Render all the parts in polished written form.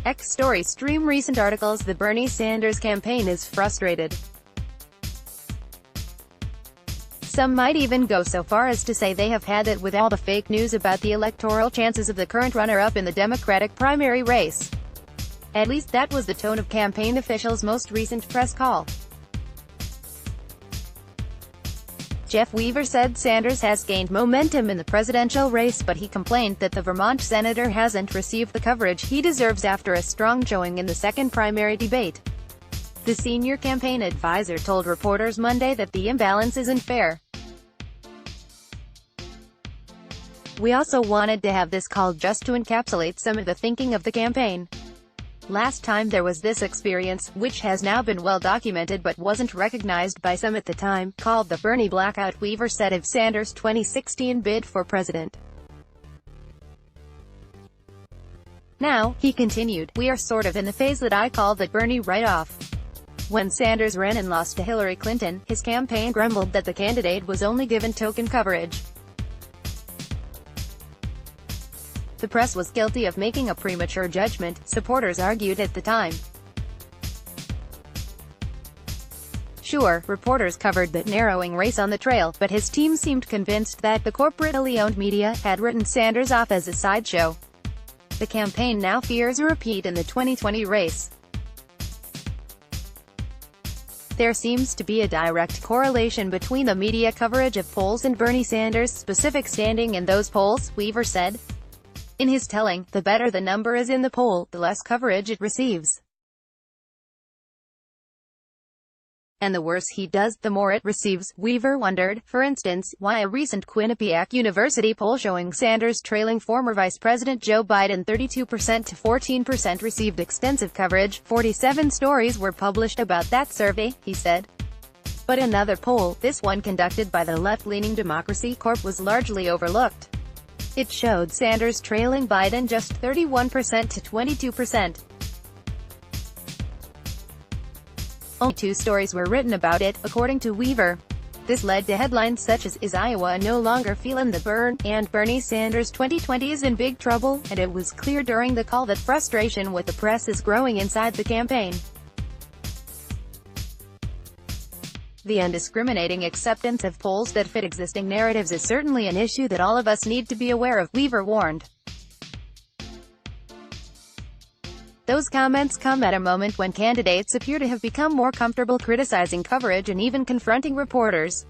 X story stream recent articles. The Bernie Sanders campaign is frustrated. Some might even go so far as to say they have had it with all the fake news about the electoral chances of the current runner-up in the Democratic primary race. At least that was the tone of campaign officials' most recent press call. Jeff Weaver said Sanders has gained momentum in the presidential race, but he complained that the Vermont senator hasn't received the coverage he deserves after a strong showing in the second primary debate. The senior campaign advisor told reporters Monday that the imbalance isn't fair. "We also wanted to have this call just to encapsulate some of the thinking of the campaign. Last time there was this experience, which has now been well documented but wasn't recognized by some at the time, called the Bernie blackout," Weaver said of Sanders' 2016 bid for president. "Now," he continued, "we are sort of in the phase that I call the Bernie write-off. When Sanders ran and lost to Hillary Clinton, his campaign grumbled that the candidate was only given token coverage. The press was guilty of making a premature judgment," supporters argued at the time. Sure, reporters covered that narrowing race on the trail, but his team seemed convinced that the corporately owned media had written Sanders off as a sideshow. The campaign now fears a repeat in the 2020 race. "There seems to be a direct correlation between the media coverage of polls and Bernie Sanders' specific standing in those polls," Weaver said. "In his telling, the better the number is in the poll, the less coverage it receives. And the worse he does, the more it receives." Weaver wondered, for instance, why a recent Quinnipiac University poll showing Sanders trailing former Vice President Joe Biden 32% to 14% received extensive coverage. 47 stories were published about that survey, he said. But another poll, this one conducted by the left-leaning Democracy Corp, was largely overlooked. It showed Sanders trailing Biden just 31% to 22%. Only 2 stories were written about it, according to Weaver. This led to headlines such as "Is Iowa no longer feelin' the burn?" and "Bernie Sanders 2020 is in big trouble," and it was clear during the call that frustration with the press is growing inside the campaign. "The undiscriminating acceptance of polls that fit existing narratives is certainly an issue that all of us need to be aware of," Weaver warned. Those comments come at a moment when candidates appear to have become more comfortable criticizing coverage and even confronting reporters.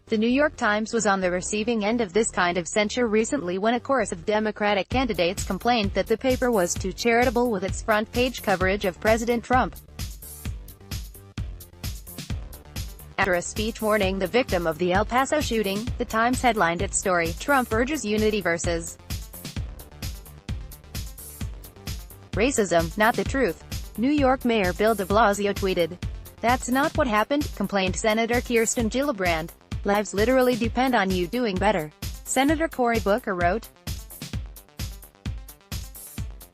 The New York Times was on the receiving end of this kind of censure recently when a chorus of Democratic candidates complained that the paper was too charitable with its front-page coverage of President Trump. After a speech mourning the victim of the El Paso shooting, the Times headlined its story, "Trump urges unity versus racism, not the truth." New York Mayor Bill de Blasio tweeted, "That's not what happened," complained Senator Kirsten Gillibrand. "Lives literally depend on you doing better." Senator Cory Booker wrote.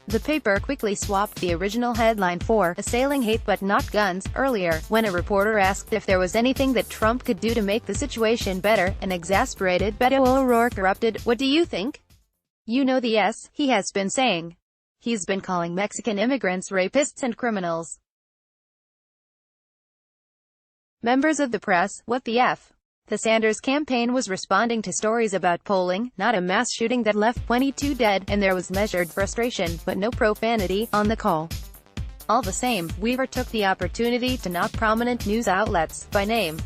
The paper quickly swapped the original headline for "Assailing Hate But Not Guns" earlier, when a reporter asked if there was anything that Trump could do to make the situation better. An exasperated Beto O'Rourke erupted, "What do you think? You know the S he has been saying. He's been calling Mexican immigrants rapists and criminals. Members of the press, what the F?" The Sanders campaign was responding to stories about polling, not a mass shooting that left 22 dead, and there was measured frustration, but no profanity, on the call. All the same, Weaver took the opportunity to knock prominent news outlets by name.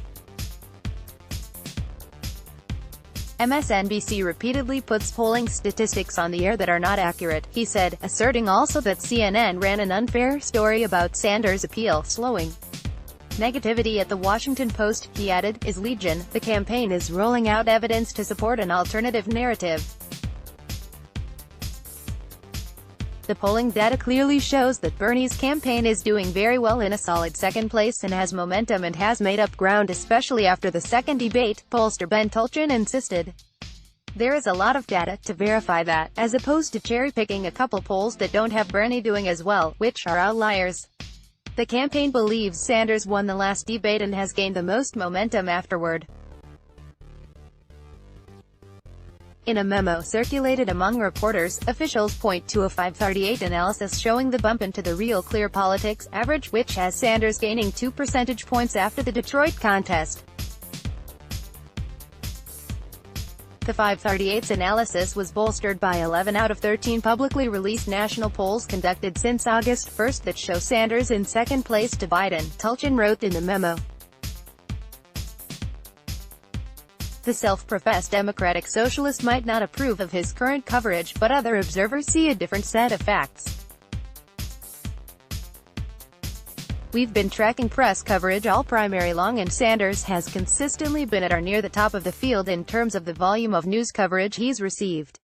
"MSNBC repeatedly puts polling statistics on the air that are not accurate," he said, asserting also that CNN ran an unfair story about Sanders' appeal, slowing negativity at the Washington Post. He added, "Is legion. The campaign is rolling out evidence to support an alternative narrative. The polling data clearly shows that Bernie's campaign is doing very well in a solid second place and has momentum and has made up ground especially after the second debate," pollster Ben Tolchin insisted. "There is a lot of data to verify that, as opposed to cherry-picking a couple polls that don't have Bernie doing as well, which are outliers." The campaign believes Sanders won the last debate and has gained the most momentum afterward. In a memo circulated among reporters, officials point to a 538 analysis showing the bump into the RealClearPolitics average, which has Sanders gaining 2 percentage points after the Detroit contest. The 538's analysis was bolstered by 11 out of 13 publicly released national polls conducted since August 1 that show Sanders in second place to Biden, Tulchin wrote in the memo. The self-professed Democratic Socialist might not approve of his current coverage, but other observers see a different set of facts. We've been tracking press coverage all primary long, and Sanders has consistently been at or near the top of the field in terms of the volume of news coverage he's received.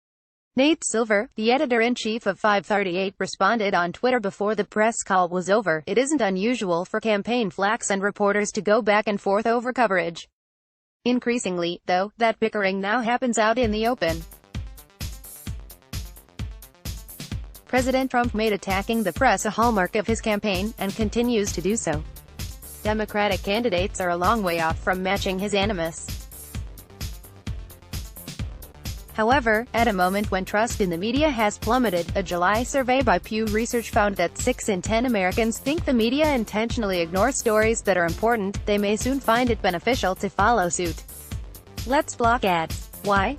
Nate Silver, the editor-in-chief of 538, responded on Twitter before the press call was over. It isn't unusual for campaign flacks and reporters to go back and forth over coverage. Increasingly, though, that bickering now happens out in the open. President Trump made attacking the press a hallmark of his campaign, and continues to do so. Democratic candidates are a long way off from matching his animus. However, at a moment when trust in the media has plummeted, a July survey by Pew Research found that 6 in 10 Americans think the media intentionally ignore stories that are important. They may soon find it beneficial to follow suit. Let's block ads. Why?